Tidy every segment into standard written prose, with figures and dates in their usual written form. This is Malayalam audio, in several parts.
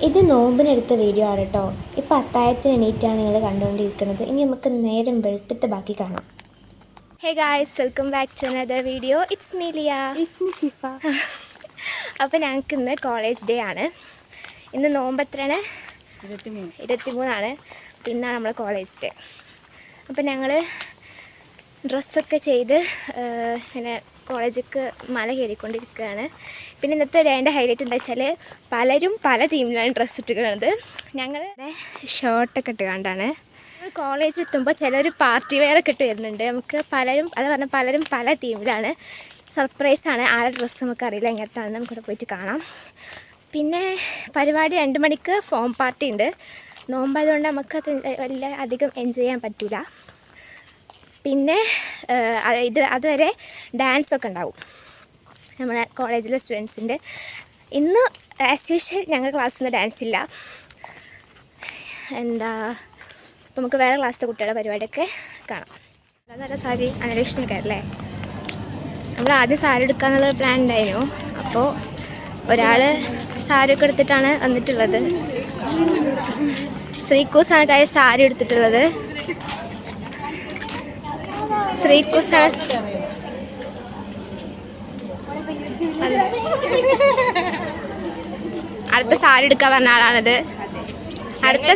ഇത് നോമ്പിനെടുത്ത വീഡിയോ ആണ് കേട്ടോ. ഇപ്പോൾ അത്താഴത്തിന് എണീറ്റാണ് നിങ്ങൾ കണ്ടുകൊണ്ടിരിക്കുന്നത്. ഇനി നമുക്ക് നേരം വെളുത്തിട്ട് ബാക്കി കാണാം. Hey guys, welcome back to another video. It's me Liya. It's me Shifa. അപ്പോൾ ഞങ്ങൾക്ക് ഇന്ന് കോളേജ് ഡേ ആണ്. ഇന്ന് നോമ്പ് എത്രയാണ്? 23. പിന്നാണ് നമ്മൾ കോളേജ് ഡേ. അപ്പോൾ ഞങ്ങൾ ഡ്രസ്സൊക്കെ ചെയ്ത് ഇങ്ങനെ കോളേജിലേക്ക് മല കയറിക്കൊണ്ടിരിക്കുകയാണ്. പിന്നെ ഇന്നത്തെ ഡേൻ്റെ ഹൈലൈറ്റ് എന്താ വെച്ചാൽ പലരും പല തീമിലാണ് ഡ്രസ്സ് ഇട്ടിരിക്കുന്നത്. ഞങ്ങൾ ഷർട്ടൊക്കെ ഇട്ട് കണ്ടാണ്. കോളേജിൽ എത്തുമ്പോൾ ചിലർ പാർട്ടി വെയറൊക്കെ ഇട്ട് വരുന്നുണ്ട്. നമുക്ക് പലരും പലരും പല തീമിലാണ്. സർപ്രൈസാണ്. ആരുടെ ഡ്രസ്സ് നമുക്കറിയില്ല എങ്ങനത്താണെന്ന് നമുക്കിവിടെ പോയിട്ട് കാണാം. പിന്നെ പരിപാടി 2 മണിക്ക് ഫോം പാർട്ടി ഉണ്ട്. നോമ്പായതുകൊണ്ട് നമുക്കത് വലിയ അധികം എൻജോയ് ചെയ്യാൻ പറ്റില്ല. പിന്നെ അതുവരെ ഡാൻസൊക്കെ ഉണ്ടാവും നമ്മുടെ കോളേജിലെ സ്റ്റുഡൻസിൻ്റെ. ഇന്ന് ആസ് യൂഷ്വൽ ഞങ്ങളുടെ ക്ലാസ്സിൽ നിന്ന് ഡാൻസ് ഇല്ല. അപ്പോൾ നമുക്ക് വേറെ ക്ലാസ്സിലെ കുട്ടികളുടെ പരിപാടിയൊക്കെ കാണാം. നല്ല സാരി അനലക്ഷ്മിക്കാരല്ലേ. നമ്മൾ ആദ്യം സാരി എടുക്കാന്നുള്ള പ്ലാൻ ഉണ്ടായിരുന്നു. അപ്പോൾ ഒരാൾ സാരിയൊക്കെ എടുത്തിട്ടാണ് വന്നിട്ടുള്ളത്. ശ്രീക്കൂസാണ് കാര്യം സാരി എടുത്തിട്ടുള്ളത്. ശ്രീക്കൂസാണ്. അടുത്ത സാരി എടുക്കാൻ പറഞ്ഞ ആളാണിത്. അടുത്ത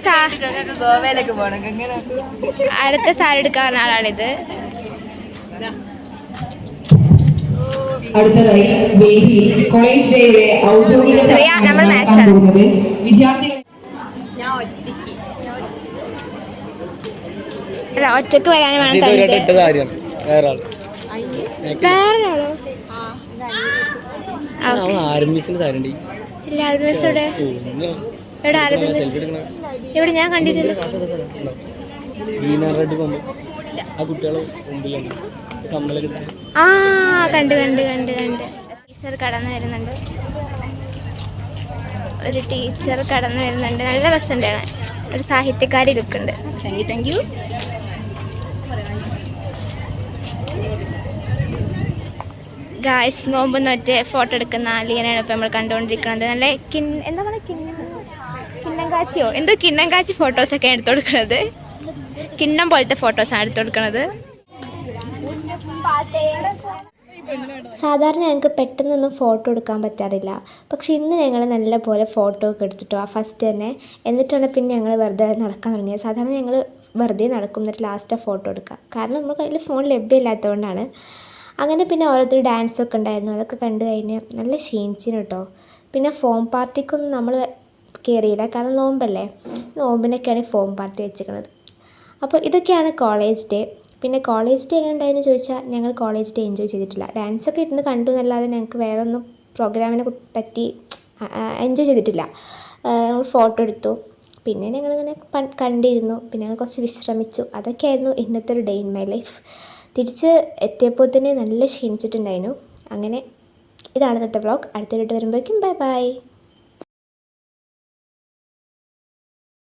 സാരി എടുക്കാൻ പറഞ്ഞ ആളാണിത്. അടുത്തതായി വേദിയിൽ കോളേജ് ഡേയുടെ ഔദ്യോഗിക വിദ്യാർത്ഥികൾ. അല്ല, ഒറ്റക്ക് വരാനും വേണം. ഇവിടെ ഞാൻ കണ്ടിട്ടില്ല. ആ കണ്ട് ടീച്ചർ കടന്നു വരുന്നുണ്ട്. ഒരു ടീച്ചർ കടന്നു വരുന്നുണ്ട്. നല്ല രസമുണ്ട്. ഒരു സാഹിത്യക്കാരി ലുക്കുണ്ട്. Thank you. ഗായ്സ്, നോമ്പ് നോറ്റ് ഫോട്ടോ എടുക്കുന്ന ലീനയാണ് ഇപ്പോൾ നമ്മൾ കണ്ടുകൊണ്ടിരിക്കുന്നത്. നല്ല എന്താ പറയുക, കിണ്ണം കാച്ചിയോ എന്തോ കിണ്ണം കാച്ചി ഫോട്ടോസൊക്കെ എടുത്തു കൊടുക്കുന്നത്. കിണ്ണം പോലത്തെ ഫോട്ടോസാണ് എടുത്തു കൊടുക്കുന്നത്. സാധാരണ ഞങ്ങൾക്ക് പെട്ടെന്നൊന്നും ഫോട്ടോ എടുക്കാൻ പറ്റാറില്ല. പക്ഷേ ഇന്ന് ഞങ്ങൾ നല്ല പോലെ ഫോട്ടോ ഒക്കെ എടുത്തിട്ടോ ഫസ്റ്റ് തന്നെ. എന്നിട്ടാണ് പിന്നെ ഞങ്ങൾ വെറുതെ നടക്കാൻ തുടങ്ങിയത്. സാധാരണ ഞങ്ങൾ വെറുതെ നടക്കും, എന്നിട്ട് ലാസ്റ്റ് ഫോട്ടോ എടുക്കുക. കാരണം നമ്മൾ കയ്യിൽ ഫോൺ ലഭ്യമില്ലാത്തതുകൊണ്ടാണ്. അങ്ങനെ പിന്നെ ഓരോരുത്തർ ഡാൻസൊക്കെ ഉണ്ടായിരുന്നു. അതൊക്കെ കണ്ടു കഴിഞ്ഞ് നല്ല ക്ഷീണിച്ചിന് കേട്ടോ. പിന്നെ ഫോം പാർട്ടിക്കൊന്നും നമ്മൾ കയറിയില്ല, കാരണം നോമ്പല്ലേ. നോമ്പിനൊക്കെയാണ് ഫോം പാർട്ടി വെച്ചിരിക്കുന്നത്. അപ്പോൾ ഇതൊക്കെയാണ് കോളേജ് ഡേ. പിന്നെ കോളേജ് ഡേ എങ്ങനെ ഉണ്ടായെന്ന് ചോദിച്ചാൽ ഞങ്ങൾ കോളേജ് ഡേ എൻജോയ് ചെയ്തിട്ടില്ല. ഡാൻസൊക്കെ ഇരുന്ന് കണ്ടു എന്നല്ലാതെ ഞങ്ങൾക്ക് വേറെ ഒന്നും പ്രോഗ്രാമിനെ പറ്റി എൻജോയ് ചെയ്തിട്ടില്ല. ഞങ്ങൾ ഫോട്ടോ എടുത്തു, പിന്നെ ഞങ്ങളിങ്ങനെ കണ്ടിരുന്നു, പിന്നെ ഞങ്ങൾ കുറച്ച് വിശ്രമിച്ചു. അതൊക്കെയായിരുന്നു ഇന്നത്തെ ഒരു ഡേ ഇൻ മൈ ലൈഫ്. തിരിച്ച് എത്തിയപ്പോൾ തന്നെ നല്ല ക്ഷീണിച്ചിട്ടുണ്ടായിരുന്നു. അങ്ങനെ ഇതാണ് ഇന്നത്തെ വ്ളോഗ്. അടുത്ത വീഡിയോ വരുമ്പോഴേക്കും ബൈ ബൈ.